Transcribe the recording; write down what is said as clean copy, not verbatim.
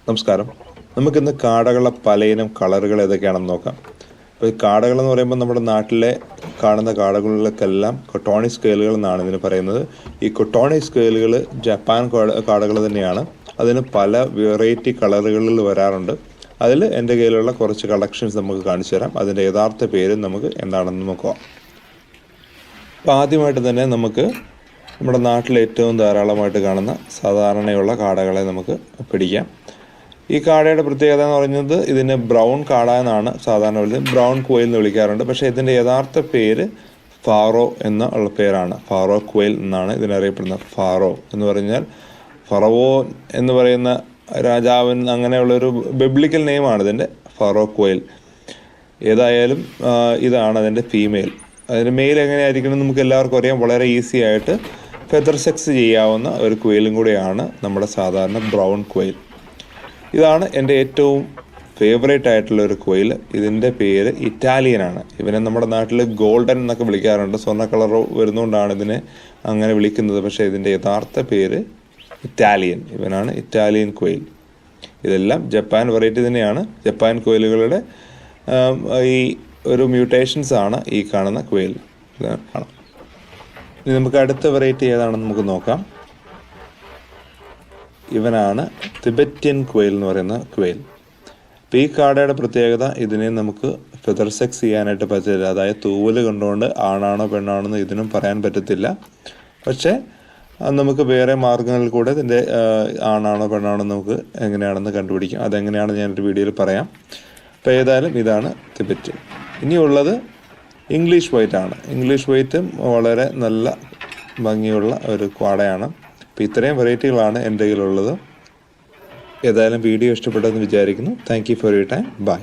നമസ്കാരം. നമുക്കിന്ന് കാടകളുടെ പലയിനം കളറുകൾ ഏതൊക്കെയാണെന്ന് നോക്കാം. ഇപ്പോൾ ഈ കാടകളെന്ന് പറയുമ്പോൾ നമ്മുടെ നാട്ടിലെ കാണുന്ന കാടകൾക്കെല്ലാം കൊട്ടോണി സ്കെയിലുകൾ എന്നാണ് ഇതിന് പറയുന്നത്. ഈ കൊട്ടോണി സ്കെയിലുകൾ ജപ്പാൻ കാടകൾ തന്നെയാണ്. അതിന് പല വെറൈറ്റി കളറുകളിൽ വരാറുണ്ട്. അതിൽ എൻ്റെ കയ്യിലുള്ള കുറച്ച് കളക്ഷൻസ് നമുക്ക് കാണിച്ചു തരാം. അതിൻ്റെ യഥാർത്ഥ പേര് നമുക്ക് എന്താണെന്ന് നോക്കാം. അപ്പോൾ ആദ്യമായിട്ട് തന്നെ നമുക്ക് നമ്മുടെ നാട്ടിൽ ഏറ്റവും ധാരാളമായിട്ട് കാണുന്ന സാധാരണയുള്ള കാടകളെ നമുക്ക് പിടിക്കാം. ഈ കാടയുടെ പ്രത്യേകത എന്ന് പറയുന്നത് ഇതിന് ബ്രൗൺ കാട എന്നാണ് സാധാരണ വിളിക്കുന്നത്. ബ്രൗൺ ക്വയിൽ എന്ന് വിളിക്കാറുണ്ട്. പക്ഷേ ഇതിൻ്റെ യഥാർത്ഥ പേര് ഫാറോ എന്നുള്ള പേരാണ്. ഫാറോ ക്വയിൽ എന്നാണ് ഇതിനറിയപ്പെടുന്നത്. ഫാറോ എന്ന് പറഞ്ഞാൽ ഫറവോ എന്ന് പറയുന്ന രാജാവൻ, അങ്ങനെയുള്ളൊരു ബിബ്ലിക്കൽ നെയിമാണ് ഇതിൻ്റെ, ഫാറോ ക്വയിൽ. ഏതായാലും ഇതാണ് അതിൻ്റെ ഫീമെയിൽ. അതിൻ്റെ മെയിൽ എങ്ങനെയായിരിക്കണം നമുക്ക് എല്ലാവർക്കും അറിയാം. വളരെ ഈസി ആയിട്ട് ഫെദർ സെക്സ് ചെയ്യാവുന്ന ഒരു ക്വയിലും കൂടെയാണ് നമ്മുടെ സാധാരണ ബ്രൗൺ ക്വയിൽ. ഇതാണ് എൻ്റെ ഏറ്റവും ഫേവറേറ്റ് ആയിട്ടുള്ള ഒരു ക്വയിൽ. ഇതിൻ്റെ പേര് ഇറ്റാലിയനാണ്. ഇവനെ നമ്മുടെ നാട്ടിൽ ഗോൾഡൻ എന്നൊക്കെ വിളിക്കാറുണ്ട്. സ്വർണ്ണ കളർ വരുന്നതുകൊണ്ടാണ് ഇതിനെ അങ്ങനെ വിളിക്കുന്നത്. പക്ഷേ ഇതിൻ്റെ യഥാർത്ഥ പേര് ഇറ്റാലിയൻ. ഇവനാണ് ഇറ്റാലിയൻ ക്വയിൽ. ഇതെല്ലാം ജപ്പാൻ വെറൈറ്റി തന്നെയാണ്. ജപ്പാൻ ക്വയിലുകളുടെ ഈ ഒരു മ്യൂട്ടേഷൻസ് ആണ് ഈ കാണുന്ന ക്വയിൽ. ഇനി നമുക്ക് അടുത്ത വെറൈറ്റി ഏതാണെന്ന് നമുക്ക് നോക്കാം. ഇവനാണ് തിബറ്റിയൻ ക്വയിൽ എന്ന് പറയുന്ന ക്വയിൽ. അപ്പോൾ ഈ കാടയുടെ പ്രത്യേകത, ഇതിനെ നമുക്ക് ഫെദർ സെക്സ് ചെയ്യാനായിട്ട് പറ്റില്ല. അതായത് തൂവല് കണ്ടുകൊണ്ട് ആണാണോ പെണ്ണാണോ എന്ന് ഇതിനും പറയാൻ പറ്റത്തില്ല. പക്ഷേ നമുക്ക് വേറെ മാർഗ്ഗങ്ങളിൽ കൂടെ ഇതിൻ്റെ ആണാണോ പെണ്ണാണോ നമുക്ക് എങ്ങനെയാണെന്ന് കണ്ടുപിടിക്കാം. അതെങ്ങനെയാണെന്ന് ഞാനൊരു വീഡിയോയിൽ പറയാം. അപ്പോൾ ഏതായാലും ഇതാണ് തിബറ്റിയൻ. ഇനിയുള്ളത് ഇംഗ്ലീഷ് വൈറ്റ് ആണ്. ഇംഗ്ലീഷ് വൈറ്റും വളരെ നല്ല ഭംഗിയുള്ള ഒരു കാടയാണ്. അപ്പോൾ ഇത്രയും വെറൈറ്റികളാണ് എൻ്റെ കയ്യിലുള്ളത്. ഏതായാലും വീഡിയോ ഇഷ്ടപ്പെട്ടെന്ന് വിചാരിക്കുന്നു. Thank you for your time. By.